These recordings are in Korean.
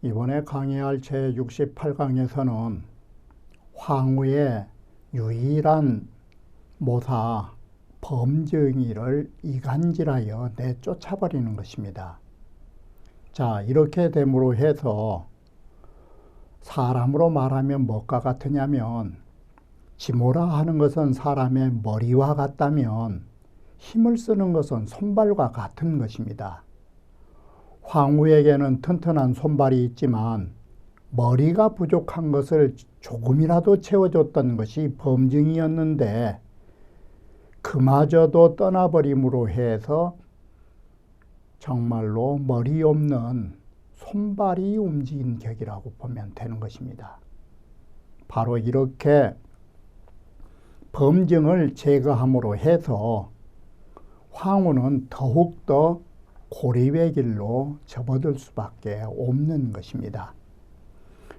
이번에 강의할 제68강에서는 황후의 유일한 모사 범정이를 이간질하여 내쫓아버리는 것입니다. 자, 이렇게 됨으로 해서 사람으로 말하면 뭐가 같으냐면, 지모라 하는 것은 사람의 머리와 같다면 힘을 쓰는 것은 손발과 같은 것입니다. 황후에게는 튼튼한 손발이 있지만 머리가 부족한 것을 조금이라도 채워줬던 것이 범증이었는데, 그마저도 떠나버림으로 해서 정말로 머리 없는 손발이 움직인 격이라고 보면 되는 것입니다. 바로 이렇게 범증을 제거함으로 해서 황후는 더욱더 고립의 길로 접어들 수밖에 없는 것입니다.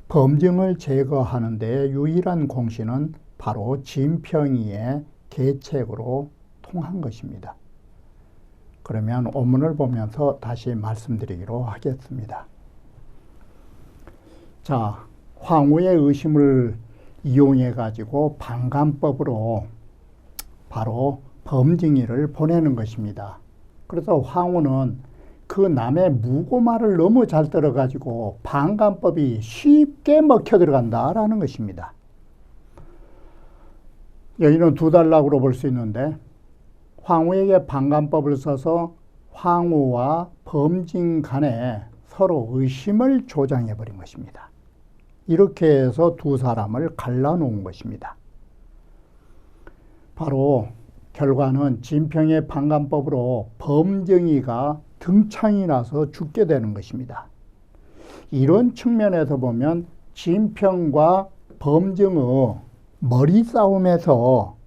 범증을 제거하는 데 유일한 공신은 바로 진평이의 계책으로 통한 것입니다. 그러면 원문을 보면서 다시 말씀드리기로 하겠습니다. 자, 황후의 의심을 이용해 가지고 방간법으로 바로 범증이를 보내는 것입니다. 그래서 황후는 그 남의 무고말을 너무 잘 들어가지고 방간법이 쉽게 먹혀 들어간다라는 것입니다. 여기는 두 단락으로 볼 수 있는데, 황후에게 방간법을 써서 황후와 범증 간에 서로 의심을 조장해버린 것입니다. 이렇게 해서 두 사람을 갈라놓은 것입니다. 바로 결과는 진평의 방간법으로 범증이가 등창이 나서 죽게 되는 것입니다. 이런 측면에서 보면 진평과 범증의 머리 싸움에서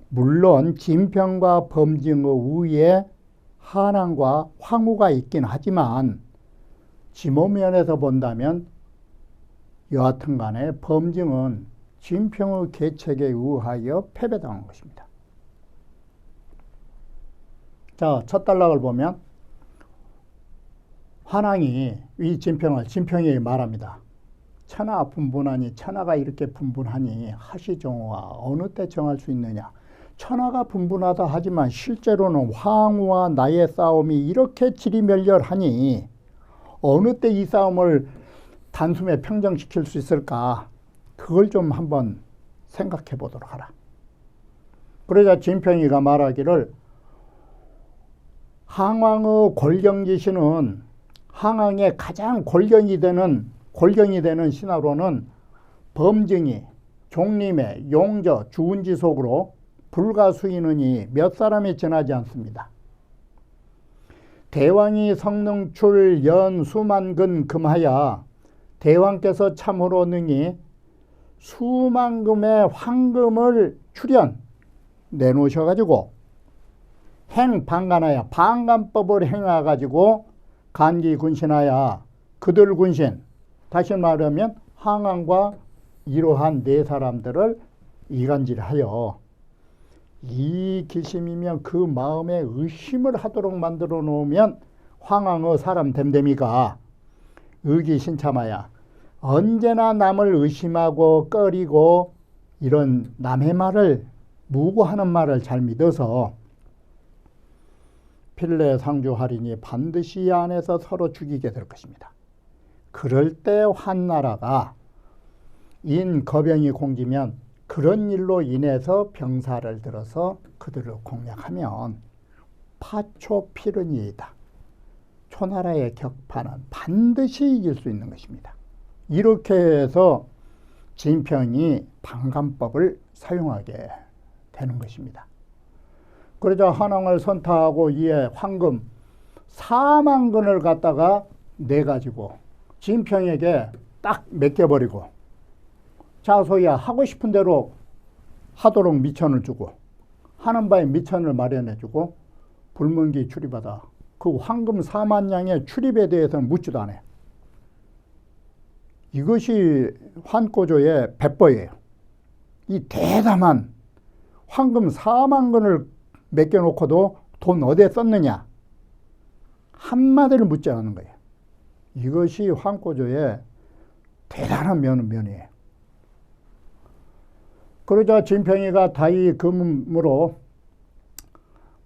물론 진평과 범증의 위에 한왕과 황후가 있긴 하지만 지모면에서 본다면 여하튼 간에 범증은 진평의 계책에 의하여 패배당한 것입니다. 자, 첫 단락을 보면 한왕이 이 진평이 말합니다. 천하 분분하니, 천하가 이렇게 분분하니 하시정오가 어느 때 정할 수 있느냐. 천하가 분분하다 하지만 실제로는 황후와 나의 싸움이 이렇게 지리멸렬하니 어느 때 이 싸움을 단숨에 평정시킬 수 있을까? 그걸 좀 한번 생각해 보도록 하라. 그러자 진평이가 말하기를, 항왕의 골경지신은 항왕의 가장 골경이 되는 신하로는 범증이 종림의 용저 주운지 속으로 불가수인은이 몇 사람이 지나지 않습니다. 대왕이 성능출 연 수만근 금하야, 대왕께서 참으로 능히 수만 금의 황금을 출연 내놓으셔가지고 방간하여 방간법을 행해가지고 간기군신하여 그들 군신, 다시 말하면 항왕과 이러한 네 사람들을 이간질하여 이 기심이면 그 마음에 의심을 하도록 만들어 놓으면 황왕의 사람 됨됨이가 의기신참하여 언제나 남을 의심하고 꺼리고 이런 남의 말을 무고하는 말을 잘 믿어서 필례 상주하리니 반드시 이 안에서 서로 죽이게 될 것입니다. 그럴 때 환나라가 인거병이 공지면 그런 일로 인해서 병사를 들어서 그들을 공략하면 파초필은이이다. 초나라의 격파는 반드시 이길 수 있는 것입니다. 이렇게 해서 진평이 방간법을 사용하게 되는 것입니다. 그러자 한왕을 선타하고 이에 황금 4만 근을 갖다가 내가지고 진평에게 딱 맡겨버리고, 자, 소희야, 하고 싶은 대로 하도록 미천을 주고, 하는 바에 미천을 마련해주고, 불문기 출입하다. 그 황금 4만 양의 출입에 대해서는 묻지도 않아요. 이것이 환고조의 배법이에요. 이 대담한 황금 4만 근을 맡겨놓고도 돈 어디에 썼느냐? 한마디를 묻지 않는 거예요. 이것이 황고조의 대단한 면이에요. 그러자 진평이가 다이 금으로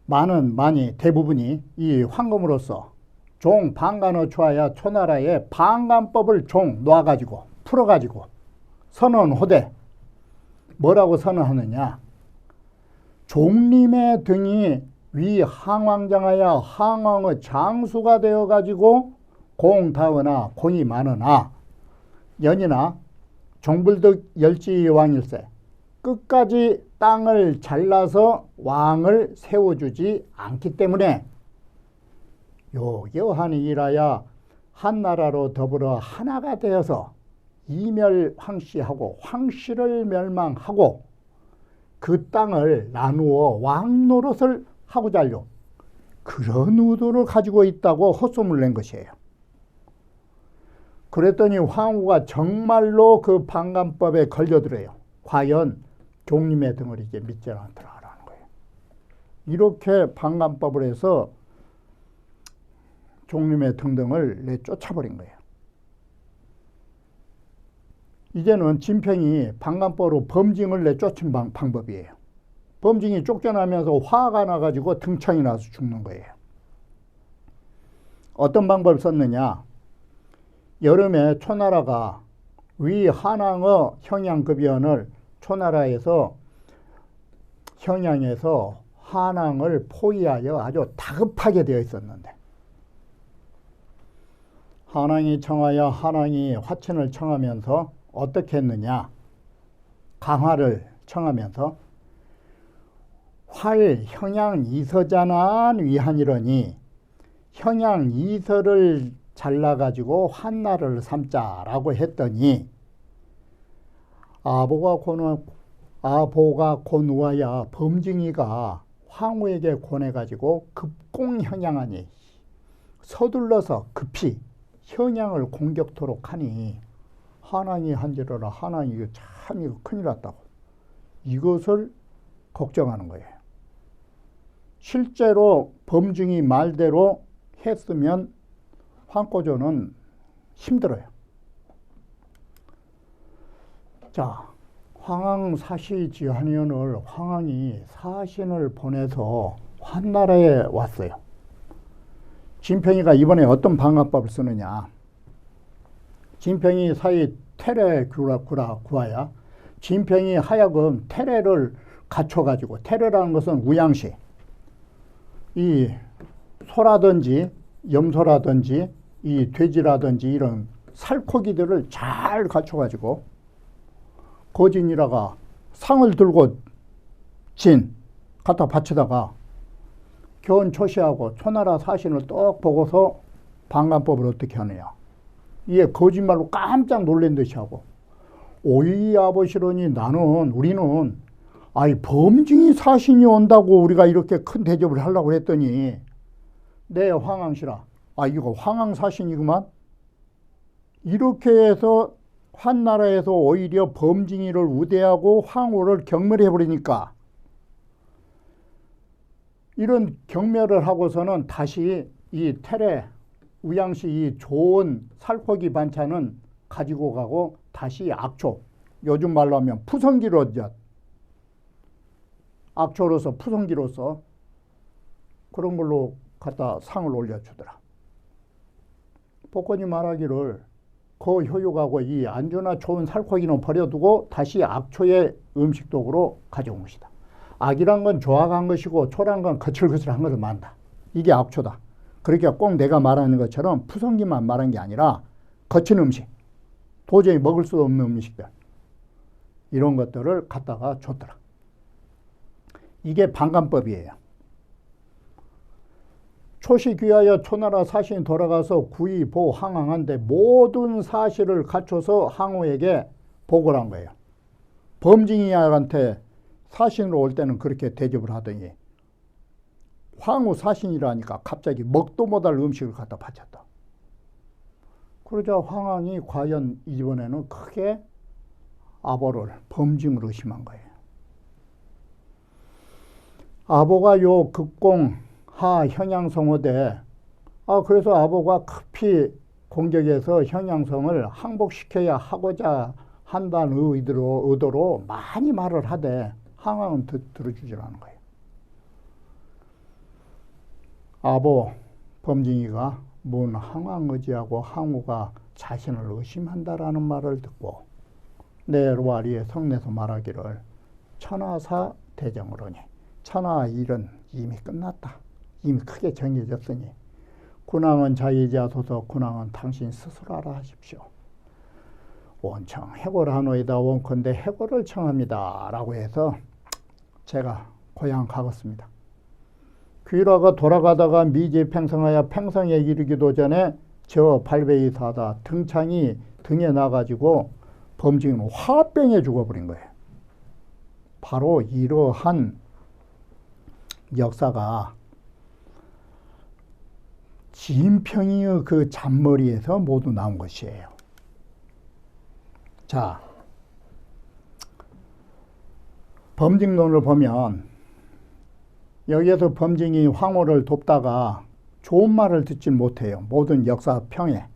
많이 대부분이 이 황금으로서 종 방간어 추하여 초나라의 방간법을 종 놓아가지고 풀어가지고 선언호되 뭐라고 선언하느냐. 종림의 등이 위 항왕장하여 항왕의 장수가 되어가지고 공다으나 공이 많으나 연이나 종불득 열지왕일세 끝까지 땅을 잘라서 왕을 세워주지 않기 때문에 요여하니 일하여 한나라로 더불어 하나가 되어서 이멸황씨하고 황씨를 멸망하고 그 땅을 나누어 왕노릇을 하고자 하려 그런 의도를 가지고 있다고 헛소문을 낸 것이에요. 그랬더니 황후가 정말로 그 방간법에 걸려들어요. 과연 종림의 등을 이제 믿지 않더라라는 거예요. 이렇게 방간법을 해서 종림의 등등을 내쫓아버린 거예요. 이제는 진평이 방간법으로 범징을 내쫓은 방법이에요. 범징이 쫓겨나면서 화가 나가지고 등창이 나서 죽는 거예요. 어떤 방법을 썼느냐. 여름에 초나라가 위 한왕의 형양급연을 초나라에서 형양에서 한왕을 포위하여 아주 다급하게 되어 있었는데 한왕이 청하여 한왕이 화친을 청하면서 어떻게 했느냐. 강화를 청하면서 활 형양 이서자난 위하니러니 형양 이서를 잘라가지고 한나를 삼자라고 했더니 아보가 고누하여 범징이가 황후에게 권해가지고 급공형양하니 서둘러서 급히 형양을 공격토록 하니 한왕이 한지러라. 한왕이 이거 참 이거 큰일 났다고. 이것을 걱정하는 거예요. 실제로 범징이 말대로 했으면 황고조는 힘들어요. 자, 황왕 사시지환연을 황왕이 사신을 보내서 한나라에 왔어요. 진평이가 이번에 어떤 방간법을 쓰느냐. 진평이 사이 태레 구하야 진평이 하여금 태레를 갖춰가지고, 태레라는 것은 우양시, 이 소라든지 염소라든지 이 돼지라든지 이런 살코기들을 잘 갖춰가지고 거진이라가 상을 들고 진 갖다 바치다가 견초시하고 초나라 사신을 떡 보고서 방간법을 어떻게 하느냐. 이게 거짓말로 깜짝 놀란 듯이 하고, 오이 아버시러니 우리는 아이 범징이 사신이 온다고 우리가 이렇게 큰 대접을 하려고 했더니 네 황왕시라. 아 이거 황왕 사신이구만. 이렇게 해서 한나라에서 오히려 범징이를 우대하고 황후를 경멸해버리니까 이런 경멸을 하고서는 다시 이 태레 우양시 이 좋은 살코기 반찬은 가지고 가고 다시 악초, 요즘 말로 하면 푸성기로, 악초로서 푸성기로서 그런 걸로 갖다 상을 올려주더라. 복권이 말하기를 그 효육하고 이 안주나 좋은 살코기는 버려두고 다시 악초의 음식독으로 가져온 것이다. 악이란 건 조악한 것이고 초란 건 거칠거칠한 것을 말한다. 이게 악초다. 그러니까 꼭 내가 말하는 것처럼 푸성기만 말한 게 아니라 거친 음식, 도저히 먹을 수 없는 음식들, 이런 것들을 갖다가 줬더라. 이게 방간법이에요. 초시 귀하여 초나라 사신이 돌아가서 구이 보 항항한데 모든 사실을 갖춰서 항우에게 보고를 한 거예요. 범징이한테 사신으로 올 때는 그렇게 대접을 하더니 황후 사신이라니까 갑자기 먹도 못할 음식을 갖다 바쳤다. 그러자 황왕이 과연 이번에는 크게 아보를 범징으로 의심한 거예요. 아보가 요 급공 하 형양성호대, 그래서 아보가 급히 공격에서 형양성을 항복시켜야 하고자 한다는 의도로 많이 말을 하되 항왕은 들어주질 않은 거예요. 아보 범징이가 뭔 항왕 의지하고 항우가 자신을 의심한다라는 말을 듣고 내로아리의 성내에서 말하기를 천하사 대정으로니 천하 일은 이미 끝났다. 이미 크게 정해졌으니 군왕은 자의지하소서. 군왕은 당신 스스로 알아 하십시오. 원청 해골하노이다. 원컨대 해골을 청합니다. 라고 해서 제가 고향 가겠습니다. 귀라가 돌아가다가 미지 팽성하여 팽성에 이르기도 전에 저 발베이사다 등창이 등에 나가지고 범징은 화병에 죽어버린 거예요. 바로 이러한 역사가 진평이의 그 잔머리에서 모두 나온 것이에요. 자, 범징론을 보면 여기에서 범징이 황후를 돕다가 좋은 말을 듣지 못해요. 모든 역사평에.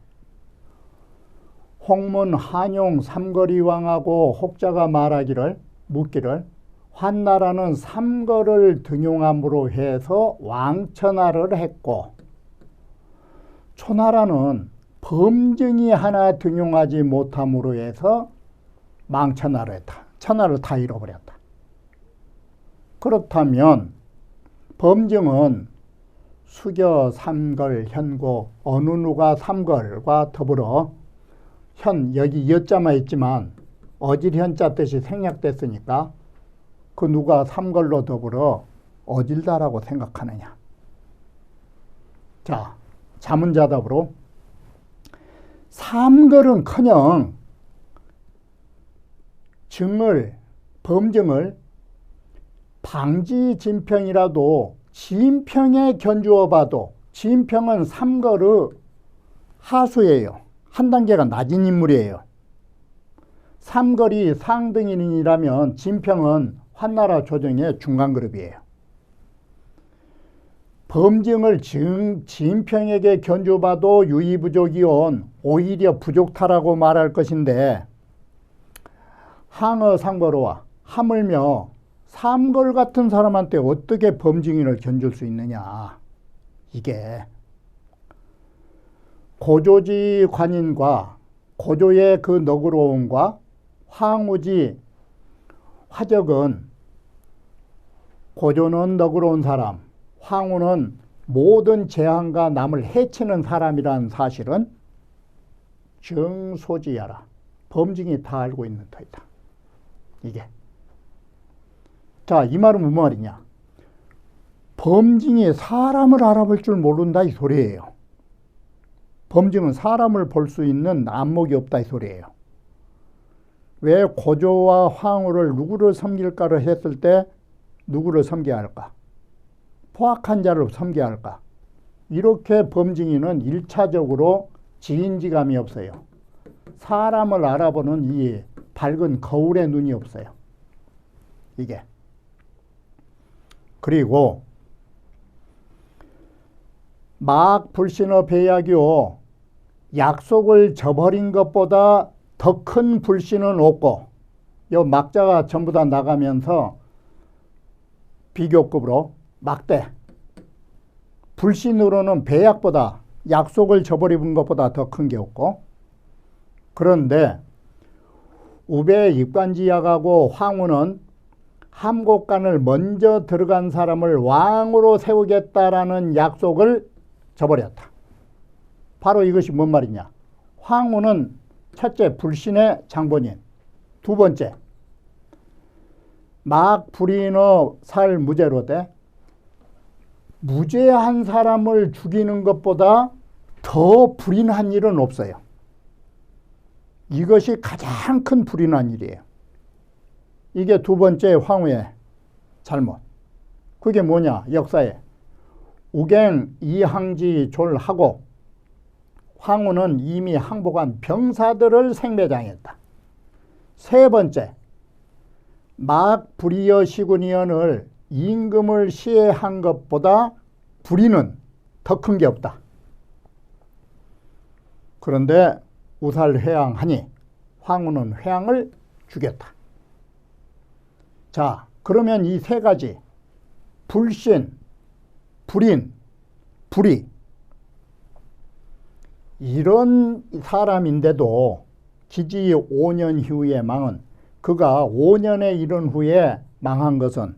홍문 한용 삼거리왕하고 혹자가 말하기를 묻기를 환나라는 삼거를 등용함으로 해서 왕천하를 했고 초나라는 범증이 하나 등용하지 못함으로 해서 망천하를 했다. 천하를 다 잃어버렸다. 그렇다면 범증은 수교, 삼걸, 현고 어느 누가 삼걸과 더불어 여기 여자만 있지만 어질 현자 뜻이 생략됐으니까 그 누가 삼걸로 더불어 어질다라고 생각하느냐. 자, 자문자답으로 삼걸은커녕 범증을 방지 진평이라도 진평에 견주어 봐도 진평은 삼걸의 하수예요. 한 단계가 낮은 인물이에요. 삼걸이 상등인이라면 진평은 환나라 조정의 중간그룹이에요. 범증을 진평에게 견주어봐도 유의부족이온 오히려 부족타라고 말할 것인데 항어 상거로와 하물며 삼걸 같은 사람한테 어떻게 범증인을 견줄 수 있느냐. 이게 고조지 관인과 고조의 그 너그러움과 황우지 화적은 고조는 너그러운 사람, 황후는 모든 재앙과 남을 해치는 사람이라는 사실은 정소지야라. 범증이 다 알고 있는 터이다. 이게. 자, 이 말은 무슨 말이냐. 범증이 사람을 알아볼 줄 모른다 이 소리예요. 범증은 사람을 볼 수 있는 안목이 없다 이 소리예요. 왜 고조와 황후를 누구를 섬길까를 했을 때 누구를 섬겨야 할까? 포악한 자를 섬겨야 할까? 이렇게 범증이는 1차적으로 지인지감이 없어요. 사람을 알아보는 이 밝은 거울의 눈이 없어요. 이게. 그리고 막 불신의 배약이요. 약속을 저버린 것보다 더 큰 불신은 없고 요 막자가 전부 다 나가면서 비교급으로 막대. 불신으로는 배약보다 약속을 저버린 것보다 더 큰 게 없고 그런데 우배 입관지약하고 황후는 함곡간을 먼저 들어간 사람을 왕으로 세우겠다라는 약속을 저버렸다. 바로 이것이 뭔 말이냐. 황후는 첫째 불신의 장본인, 두 번째 막 불인의 살 무죄로 돼 무죄한 사람을 죽이는 것보다 더 불인한 일은 없어요. 이것이 가장 큰 불인한 일이에요. 이게 두 번째 황후의 잘못. 그게 뭐냐. 역사에 우갱 이항지 졸하고 황후는 이미 항복한 병사들을 생매장했다. 세 번째 막 불이여 시군이연을 임금을 시해한 것보다 불의는 더 큰 게 없다. 그런데 우살회양하니 황후는 회양을 죽였다. 자, 그러면 이 세 가지 불신, 불인, 불의 이런 사람인데도 기지 5년 이후에 망은 그가 5년에 이른 후에 망한 것은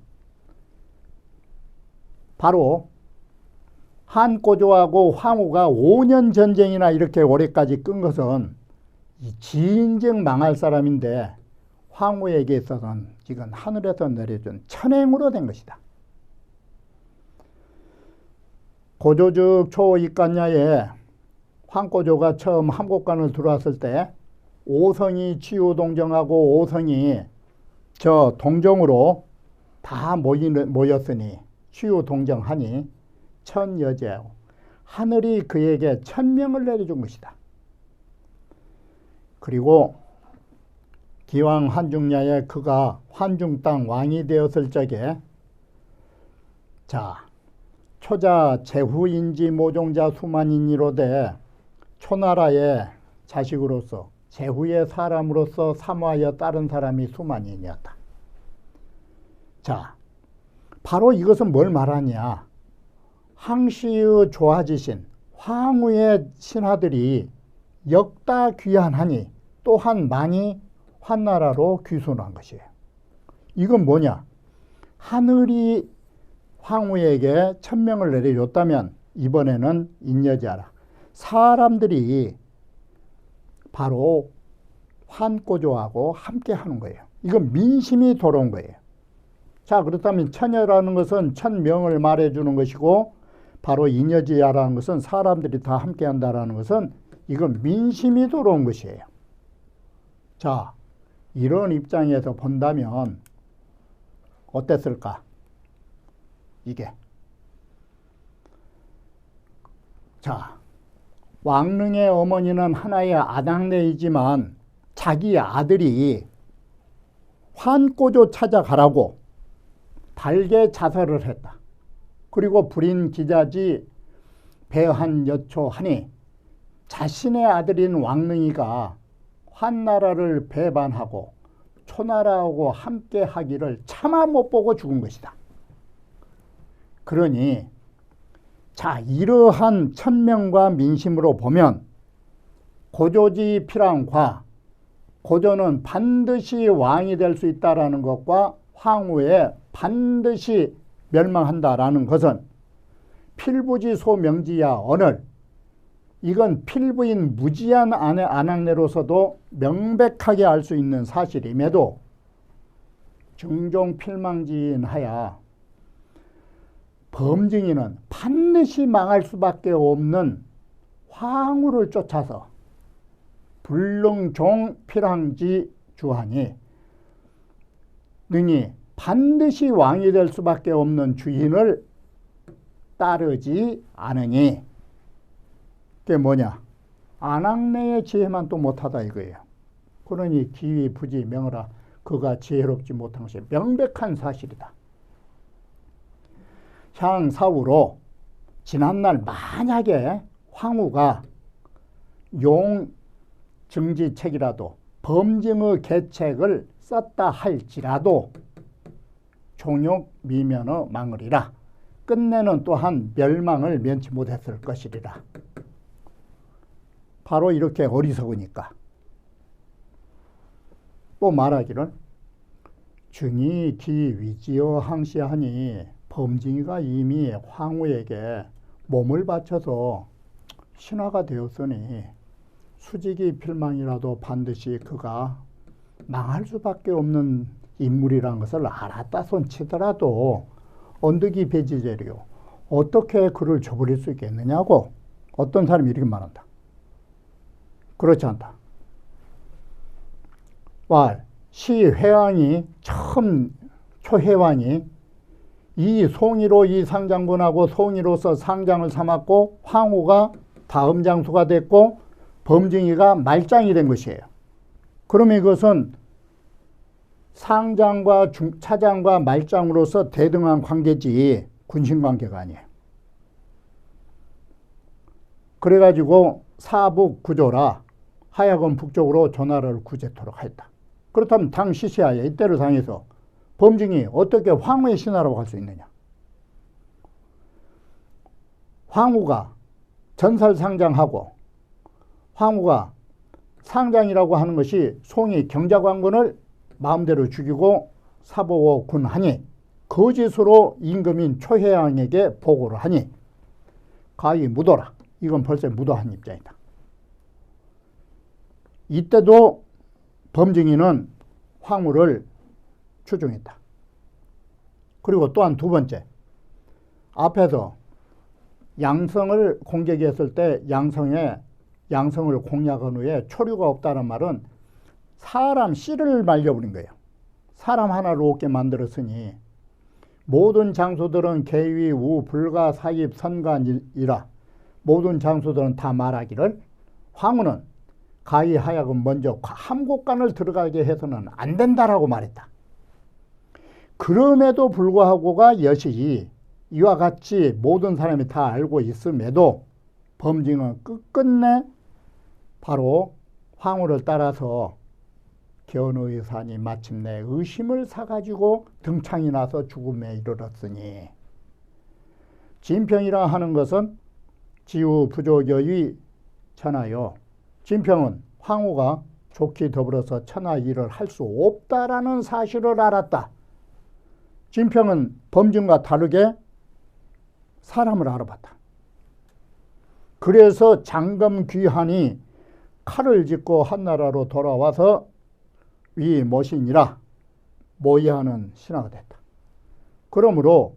바로 한꼬조하고 황후가 5년 전쟁이나 이렇게 오래까지 끈 것은 진정 망할 사람인데 황후에게 있어서는 이건 하늘에서 내려준 천행으로 된 것이다. 고조즉 초입간야에 황꼬조가 처음 함곡관을 들어왔을 때 오성이 치유동정하고 오성이 저 동정으로 다 모였으니 치유동정하니 천여제하고 하늘이 그에게 천명을 내려준 것이다. 그리고 기왕 환중야에 그가 환중 땅 왕이 되었을 적에 자 초자 제후인지 모종자 수만인이로되 초나라의 자식으로서 제후의 사람으로서 사모하여 따른 사람이 수만인이었다. 자, 바로 이것은 뭘 말하냐? 항시의 조하지신 황후의 신하들이 역다 귀환하니 또한 많이 환나라로 귀순한 것이에요. 이건 뭐냐? 하늘이 황후에게 천명을 내려줬다면 이번에는 인여지하라. 사람들이 바로 환꼬조하고 함께 하는 거예요. 이건 민심이 돌아온 거예요. 자, 그렇다면 천여라는 것은 천명을 말해주는 것이고 바로 인여지하라는 것은 사람들이 다 함께 한다라는 것은 이건 민심이 돌아온 것이에요. 자, 이런 입장에서 본다면 어땠을까? 이게. 자, 왕릉의 어머니는 하나의 아낙네이지만 자기 아들이 환꼬조 찾아가라고 달게 자설을 했다. 그리고 불인 기자지 배한여초하니 자신의 아들인 왕릉이가 환나라를 배반하고 초나라하고 함께 하기를 차마 못 보고 죽은 것이다. 그러니 자, 이러한 천명과 민심으로 보면 고조지 필왕과 고조는 반드시 왕이 될 수 있다라는 것과 황후에 반드시 멸망한다라는 것은 필부지 소명지야 언을 이건 필부인 무지한 아낙네로서도 명백하게 알 수 있는 사실임에도 증종필망지인 하야 범증이는 반드시 망할 수밖에 없는 황후를 쫓아서 불능종 필황지 주하니 능히 반드시 왕이 될 수밖에 없는 주인을 따르지 않으니 그게 뭐냐? 아낙네의 지혜만 또 못하다 이거예요. 그러니 기위 부지 명하라 그가 지혜롭지 못한 것이 명백한 사실이다. 향사후로 지난날 만약에 황후가 용 증지책이라도 범증의 계책을 썼다 할지라도 종욕 미면의 망을이라 끝내는 또한 멸망을 면치 못했을 것이리라. 바로 이렇게 어리석으니까 또 말하기를 증이 기위지어 항시하니 범증이가 이미 황후에게 몸을 바쳐서 신화가 되었으니 수직이 필망이라도 반드시 그가 망할 수밖에 없는 인물이라는 것을 알았다 손치더라도 언덕이 배지제리요 어떻게 그를 저버릴 수 있겠느냐고 어떤 사람이 이렇게 말한다. 그렇지 않다. 시회왕이 처음 초회왕이 이 송이로 이 상장군하고 송이로서 상장을 삼았고 황후가 다음 장수가 됐고 범증이가 말장이 된 것이에요. 그러면 이것은 상장과 차장과 말장으로서 대등한 관계지 군신관계가 아니에요. 그래가지고 사북 구조라 하여금 북쪽으로 전하를 구제토록 하였다. 그렇다면 당 시시하에 이때를 상해서 범증이 어떻게 황후의 신하라고 할 수 있느냐? 황후가 전설상장하고 황후가 상장이라고 하는 것이 송이 경자관건을 마음대로 죽이고 사보고 군하니 거짓으로 임금인 초해왕에게 보고를 하니 가히 무도라. 이건 벌써 무도한 입장이다. 이때도 범증이는 황후를 추종했다. 그리고 또한 두 번째, 앞에서 양성을 공격했을 때 양성을 공략한 후에 초류가 없다는 말은 사람 씨를 말려버린 거예요. 사람 하나를 없게 만들었으니 모든 장소들은 계위, 우, 불가, 사입, 선관이라 모든 장소들은 다 말하기를 황후는 가히 하여금 먼저 함곡간을 들어가게 해서는 안 된다라고 말했다. 그럼에도 불구하고가 여시 이와 같이 모든 사람이 다 알고 있음에도 범증은 끝끝내 바로 황후를 따라서 견의산이 마침내 의심을 사가지고 등창이 나서 죽음에 이르렀으니 진평이라 하는 것은 지우 부족여의 천하요. 진평은 황후가 좋게 더불어서 천하 일을 할 수 없다라는 사실을 알았다. 진평은 범증과 다르게 사람을 알아봤다. 그래서 장검 귀한이 칼을 짚고 한나라로 돌아와서 위 모신이라 모의하는 신하가 됐다. 그러므로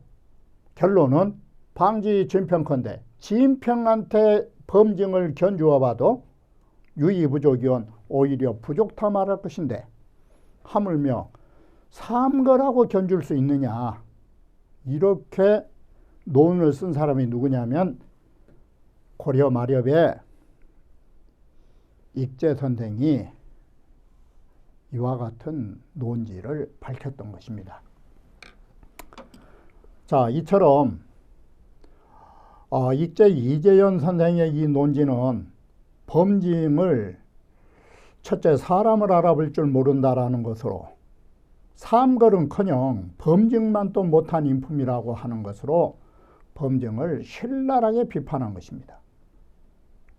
결론은 방지 진평컨대 진평한테 범증을 견주어 봐도 유의부족이온 오히려 부족타 말할 것인데 하물며 삼거라고 견줄 수 있느냐. 이렇게 논을 쓴 사람이 누구냐면 고려 마렵의 익제 선생이 이와 같은 논지를 밝혔던 것입니다. 자, 이처럼 익제 이재현 선생의 이 논지는 범증을 첫째 사람을 알아볼 줄 모른다라는 것으로 삼걸은커녕 범증만 또 못한 인품이라고 하는 것으로 범증을 신랄하게 비판한 것입니다.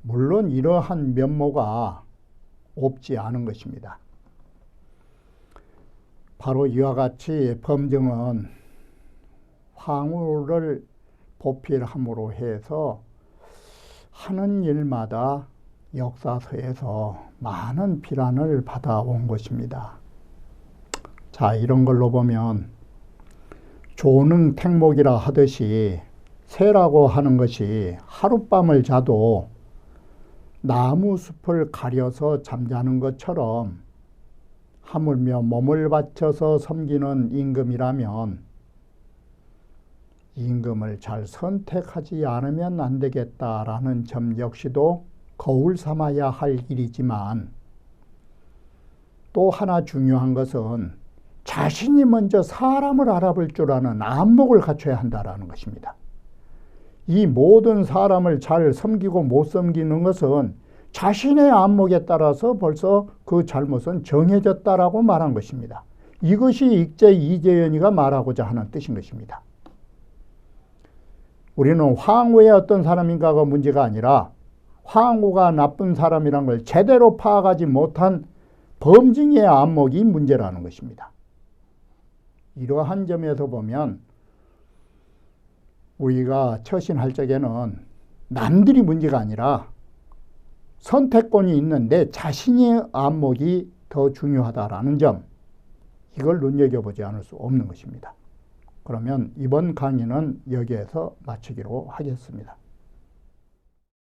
물론 이러한 면모가 없지 않은 것입니다. 바로 이와 같이 범증은 황후를 보필함으로 해서 하는 일마다 역사서에서 많은 비난을 받아온 것입니다. 자, 이런 걸로 보면 조능택목이라 하듯이 새라고 하는 것이 하룻밤을 자도 나무 숲을 가려서 잠자는 것처럼 하물며 몸을 바쳐서 섬기는 임금이라면 임금을 잘 선택하지 않으면 안 되겠다라는 점 역시도 거울 삼아야 할 일이지만 또 하나 중요한 것은 자신이 먼저 사람을 알아볼 줄 아는 안목을 갖춰야 한다는 것입니다. 이 모든 사람을 잘 섬기고 못 섬기는 것은 자신의 안목에 따라서 벌써 그 잘못은 정해졌다라고 말한 것입니다. 이것이 익제 이재현이가 말하고자 하는 뜻인 것입니다. 우리는 황후의 어떤 사람인가가 문제가 아니라 황후가 나쁜 사람이란 걸 제대로 파악하지 못한 범증의 안목이 문제라는 것입니다. 이러한 점에서 보면 우리가 처신할 적에는 남들이 문제가 아니라 선택권이 있는데 자신의 안목이 더 중요하다라는 점, 이걸 눈여겨보지 않을 수 없는 것입니다. 그러면 이번 강의는 여기에서 마치기로 하겠습니다.